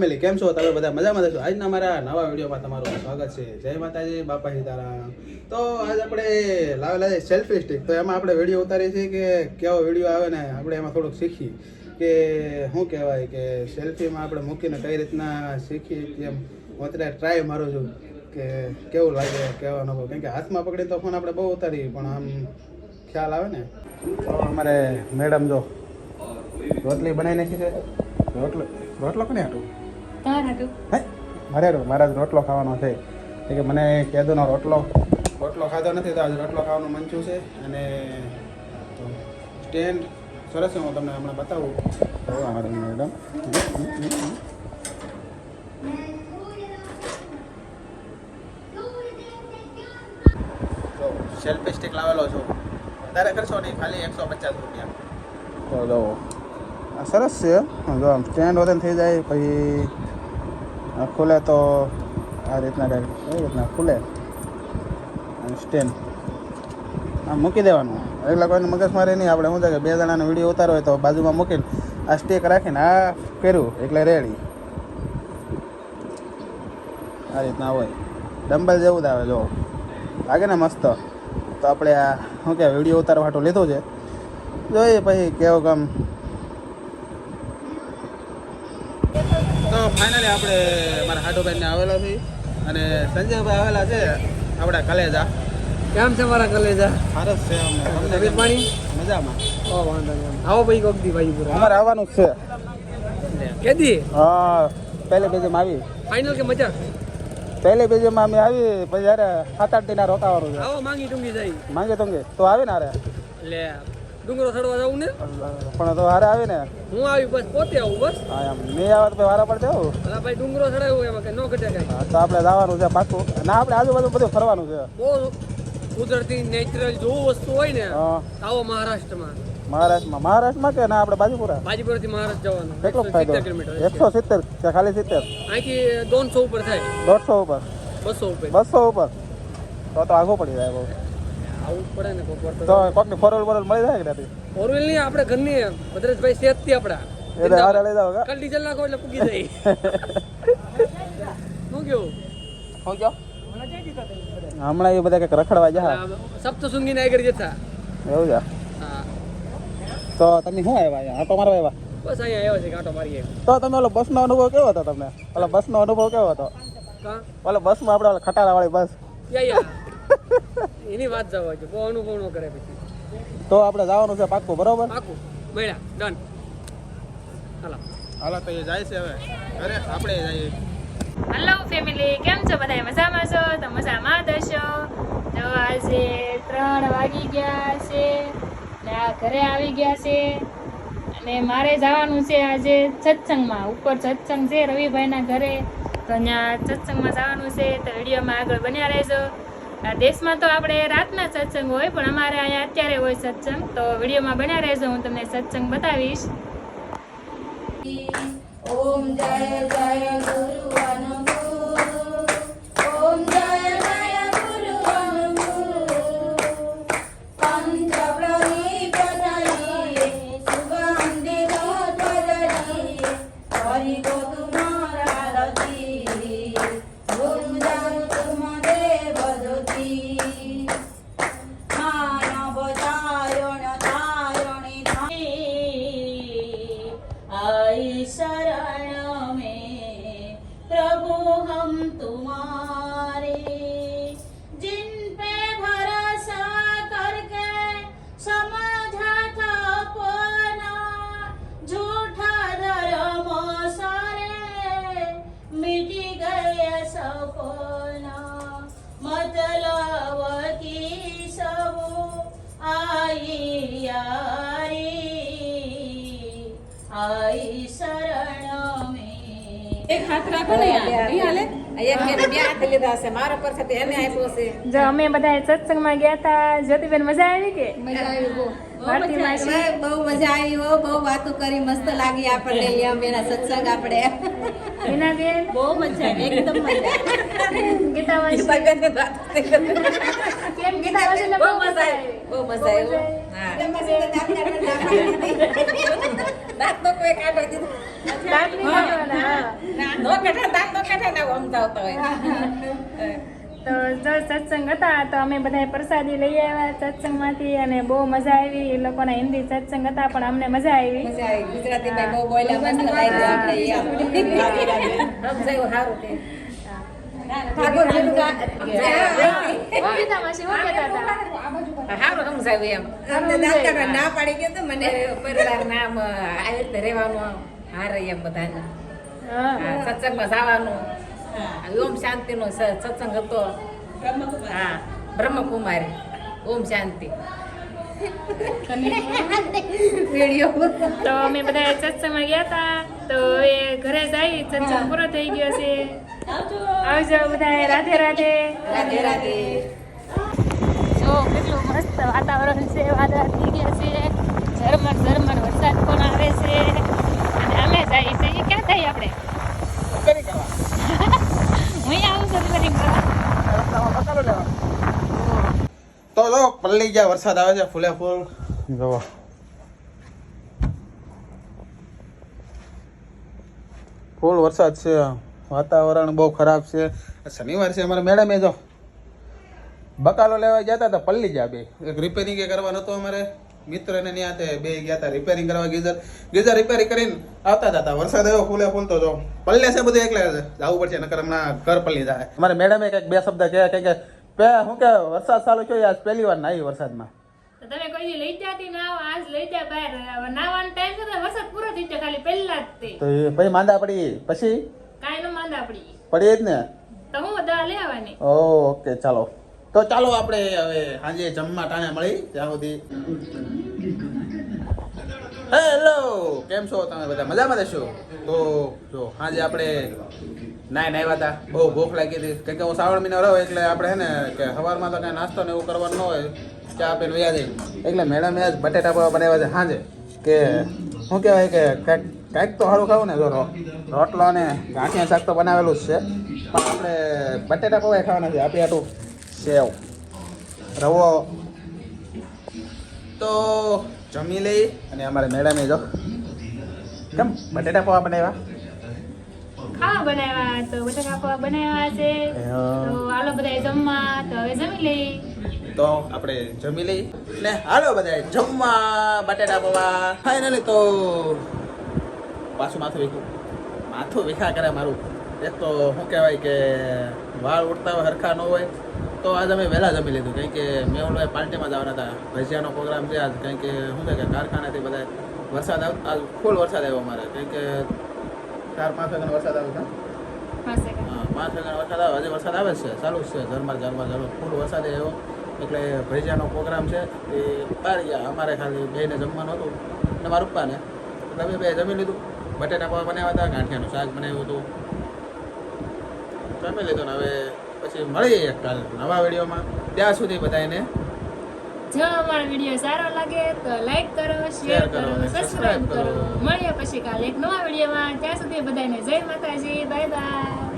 Family કેમ છો તમે બધા મજામાં છો? આજના મારા નવા વિડીયોમાં તમારું સ્વાગત છે. જય માતાજી, બાપા સીતારામ. તો આજ આપણે લાવેલા છે સેલ્ફી સ્ટિક. તો એમાં આપણે વિડીયો ઉતારીએ છીએ કે કેવો વિડીયો આવે ને આપણે એમાં થોડુંક શીખી કે શું કહેવાય કે સેલ્ફીમાં આપણે મૂકીને કઈ રીતના શીખી એમ હું અત્યારે ટ્રાય મારું છું કે કેવું લાગે કેવો અનુભવ. કેમ કે હાથમાં પકડી તો ફોન આપણે બહુ ઉતારીએ પણ આમ ખ્યાલ આવે ને. તો અમારે મેડમ જો રોટલી બનાવી નાખી છે. રોટલો કોને હાટું? હે મારે રોટલો ખાવાનો છે કે મને કેદુનો રોટલો ખાધો નથી તો આજે રોટલો ખાવાનું મન થયું છે. અને સ્ટેન્ડ સરસ છે, હું તમને હમણાં બતાવું. તો અમારે મેડમ તો સેલ્ફી સ્ટિક લાવેલો છું. વધારે કરશો નહીં, ખાલી 150 રૂપિયા. તો જો આ સરસ છે. જો આમ સ્ટેન્ડ વધે થઈ જાય પછી ખુલે તો આ રીતના કંઈક એ રીતના ખુલે અને સ્ટેન્ડ આમ મૂકી દેવાનું. એટલે કોઈને મગજ મારે નહીં. આપણે શું થાય કે 2 જણાનો વિડીયો ઉતારો હોય તો બાજુમાં મૂકીને આ સ્ટેક રાખીને આ કર્યું એટલે રેડી આ રીતના હોય. ડમ્બલ જેવું જ આવે. જો લાગે ને મસ્ત. તો આપણે આ શું કહેવાય વિડીયો ઉતારવા હાટું લીધું છે. જોઈએ પછી કેવું કામ. તો ફાઇનલી આપણે મારા હાટુભાઈને આવેલા છીએ અને સંજયભાઈ આવેલા છે આપણા કલેજા. કેમ છે મારા કલેજા? સરસ છે. અમને તબિયત પાણી મજામાં. ઓ વાંધો નહીં. આવો ભાઈ કોક દી ભાઈ પૂરા. અમારે આવવાનું જ છે. કેદી? હા, પહેલે બેજમાં આવી. ફાઇનલ કે મજા? પહેલે બેજમાં અમે આવી પછી યાર 7-8 દિના રોકાવાનું છે. આવો માંગી ટુંગી જાય. માંગે તંગે તો આવે ને અરે લે ડુંગરો ચડવા જવું ને? પણ તો હારે આવે ને. હું આવી બસ પોતે આવું બસ. હા એમ નહીં આવે તો વારા પડશે. આવું અલા ભાઈ ડુંગરો ચડાવ્યો એમાં કે નો ઘટે કઈ. હા તો આપણે જવાનું છે પાકું. ના આપણે આજુબાજુ બધું ફરવાનું છે. બહુ કુદરતી નેચરલ જોવું વસ્તુ હોય ને હા આવો મહારાષ્ટ્રમાં. મહારાષ્ટ્રમાં કે ના આપણે બાજુપુરા? બાજીપુરથી મહારાષ્ટ્ર જવાનું. કેટલો ફાયદો? 170 કિલોમીટર. 170 કે ખાલી 70? અહીંથી 200 ઉપર થાય. 150 ઉપર? 200 ઉપર. 200 ઉપર તો આઘું પડી જાય બહુ. આવું પડે ને કોક વાર તો કોકની 4-wheel મળી જાય કે નથી? 4-wheel નહીં, આપણે ઘરની ભદ્રેશભાઈ સેફથી આપણા એટલે હારે લઈ જાવ કાલ ડીઝલ નાખો એટલે પૂગી જાય. શું કેવું? હું ક્યો હમણાં એ બધા કંઈક રખડવા જા સપ્તશૃંગી ના આગળ જતા. એવું છે? હા તો તમે શું આવ્યા અહીંયા આટો મારવા આવ્યા? બસ અહીંયા આવ્યો છે કાંટો મારીએ. તો તમે ઓલો બસનો અનુભવ કેવો હતો? તમને ઓલો બસનો અનુભવ કેવો હતો? કા ઓલો બસમાં આપણે ઓલા ખટારા વાળી બસ યા એની વાત જવા છે. બહુ અનુભવ ન કરે પછી. તો આપણે જવાનું છે પાક્કું, બરોબર? પાકું મળ્યા ડન. હાલો તો એ જાય છે હવે અરે આપણે જઈએ. હેલો ફેમિલી, કેમ છો બધા? મજામાં છો? તો મજામાં જ હશો. જો આજે 3 વાગી ગયા છે ને આ ઘરે આવી ગયા છે અને મારે જવાનું છે આજે સત્સંગમાં. ઉપર સત્સંગ છે રવિભાઈના ઘરે, તો અહીંયા સત્સંગમાં જવાનું છે. તો વિડીયોમાં આગળ બન્યા રહેજો. આ દેશમાં તો આપણે રાતના સત્સંગ હોય પણ અમારે અહીંયા અત્યારે હોય સત્સંગ. તો વિડીયોમાં બન્યા રહેજો, હું તમને સત્સંગ બતાવીશ. ઓમ જય જય ગુરુ અનુગુરુ, ઓમ જય જય ગુરુ અનુગુરુ, પંચ પ્રદીપ જલી સુગંધિ ધ્વજલી, હરિ ગો તુમારા રતી, ગુરુ જન તુમ દેવ દુતી, માનવ જાયણ તારણી आई शरण में प्रभु हम तुम्हारे, जिन पे भरोसा करके समझा था अपना, झूठा धर्म सारे मिटी गए सपना, मतलब की सब आई यारी, आई शरण में। એક હાથ રાખો ને યાર, નહીં હાલે? એક કે બે હાથ લીધા છે, મારા પર છે એને આપ્યો છે. જો અમે બધા સત્સંગમાં ગયા હતા. જ્યોતિબેન મજા આવી કે? મજા આવી બહુ. ભારતી માસી બહુ મજા આવી હો, બહુ વાતો કરી, મસ્ત લાગી આપણને એમ એના સત્સંગ આપણે. હિનાબેન બહુ મજા આવી, એકદમ મજા આવી. ગીતા માસી બેન વાત કેમ વરસાદ આવે એટલે બહુ મજા આવી. બહુ મજા આવી. હા. દાંત નો કોઈ કાઢો દીધો. દાંત નહીં કાઢવાના, હા. નો કાઢે, દાંત નો કાઢે ને આવું સમજાવતો હોય. તો જો સત્સંગ હતા તો અમે બધા પ્રસાદી લઈ આવ્યા સત્સંગમાંથી અને બહુ મજા આવી. એ લોકોના હિન્દી સત્સંગ હતા પણ અમને મજા આવી. મજા આવી. ગુજરાતીમાં બહુ બોલ્યા, મસ્ત લાગ્યું આપણે એમ. સમજાયું સારું તે. ઠાકોર જેવું બહુ કીધા માસી, બહુ કહેતા હતા. સારું સમજાવ્યું એમ. અમને દાંત કાઢવા ના પાડી ગયો તો મને પરિવાર નામ આવી રીતે રહેવાનું હારે એમ બધાને. હા. હા, સત્સંગમાં જવાનું. ઓમ શાંતિનો સત્સંગ હતો. હા, બ્રહ્મકુમારી. ઓમ શાંતિ. વિડીયો તો અમે બધા સત્સંગમાં ગયા હતા તો હવે ઘરે જઈ સત્સંગ પૂરો થઈ ગયો છે. આવજો બધા, રાધે રાધે. રાધે રાધે. જો કેટલું મસ્ત વાતાવરણ છે, વાદળા થઈ ગયા છે, ઝરમર ઝરમર વરસાદ પણ આવે છે અને અમે જઈએ છીએ. ક્યાં થઈ આપણે? હું આવું છું રિપેરિંગ કરવા. તો જો પલ્લી ગયા, વરસાદ આવે છે ફૂલે ફૂલ. જોવો ફૂલ વરસાદ છે, વાતાવરણ બહુ ખરાબ છે. શનિવાર છે, અમારે મેડમે જો બકાલો લેવા ગયા હતા તો પલ્લી ગયા બે. એક રિપેરિંગ એ કરવાનો હતો અમારે મિત્રને ત્યાં તે બે ગયા હતા રિપેરિંગ કરવા. ગીઝર રિપેરિંગ કરીને આવતા હતા, વરસાદ આવ્યો ફૂલે ફૂલ. તો જો પલ્લે છે બધું, એકલે જવું પડશે નકર હમણાં ઘર પલ્લી જાય. અમારે મેડમે કંઈક બે શબ્દ કહે કે શું કે વરસાદ ચાલુ થયો, આજ પહેલી વાર નાહી વરસાદમાં. તો તમે કોઈ દી લઈ જાતી ના આવો, આજ લઈ જા બહાર. નાવાનો ટાઈમ તો વરસાદ પૂરો થઈ ગયો, ખાલી પહેલા જ તે તો એ પછી માંદા પડી, પછી કાંઈ નો માંદા પડી પડી જ ને. તો હું દવા લઈ આવવાની. ઓકે ચાલો, તો ચાલો આપણે હવે સાંજે જમવા ટાણે મળી. ત્યાં સુધી હેલો, કેમ છો તમે બધા? મજામાં રહેશો? તો જો સાંજે આપણે નાહ્યા હતા, બહુ ભૂખ લાગી હતી. કેમ કે હું શ્રાવણ મહિનો રહ્યો એટલે આપણે હે ને કે સવારમાં તો કાંઈ નાસ્તો ને એવું કરવાનું ન હોય, ચા પીને વ્યા જાય. એટલે મેડમે આજ બટેટા પૌવા બનાવ્યા છે સાંજે. કે શું કહેવાય કે કાંઈક તો સારું ખાવું ને, જો રોટલો ને ગાંઠિયા શાક તો બનાવેલું જ છે, પણ આપણે બટેટા પૌવા ખાવાના છે. આપી આટું સેવ રવો. તો જમી લઈ અને અમારે મેડમે જો કેમ બટેટા પૌવા બનાવ્યા. ખાવા બનાવ્યા તો બટાકા પૌવા બનાવ્યા છે. તો હાલો બધા જમવા. તો હવે જમી લઈ. તો આપણે જમી લઈ ને હાલો બધા જમવા. બટેટા પૌવા ફાઇનલી. તો પાછું માથું વિખા કરે મારું. એક તો શું કહેવાય કે વાળ ઉડતા હોય, હરખા ન હોય. તો આજ અમે વહેલા જમી લીધું, કારણ કે મેહુલભાઈ પાર્ટીમાં જવાના હતા. ભજીયાનો પ્રોગ્રામ છે આજ, કારણ કે શું છે કે કારખાનાથી બધા વરસાદ આજ ફૂલ વરસાદ આવ્યો અમારે, કારણ કે 4-5 વાગ્યાનો વરસાદ આવ્યો હતો. હા, 5 વાગ્યાનો વરસાદ આવ્યો. હજી વરસાદ આવે છે, ચાલુ જ છે, ઝરમર ફૂલ વરસાદ આવ્યો. એટલે ભજીયાનો પ્રોગ્રામ છે એ બહાર ગયા. અમારે ખાલી બેને જમવાનું હતું અને મારા પપ્પાને. એટલે અમે બે જમી લીધું. બટેટા પૌવા બનાવ્યા હતા, ગાંઠિયાનું શાક બનાવ્યું હતું, જમી લીધું. ને હવે પછી મળીએ કાલ નવા વિડીયોમાં. ત્યાં સુધી બધાને જો અમારો વિડીયો સારો લાગે તો લાઈક કરો, શેર કરો, સબસ્ક્રાઇબ કરો. મળીએ પછી કાલે એક નવા વિડીયોમાં. ત્યાં સુધી બધાને જય માતાજી, બાય બાય.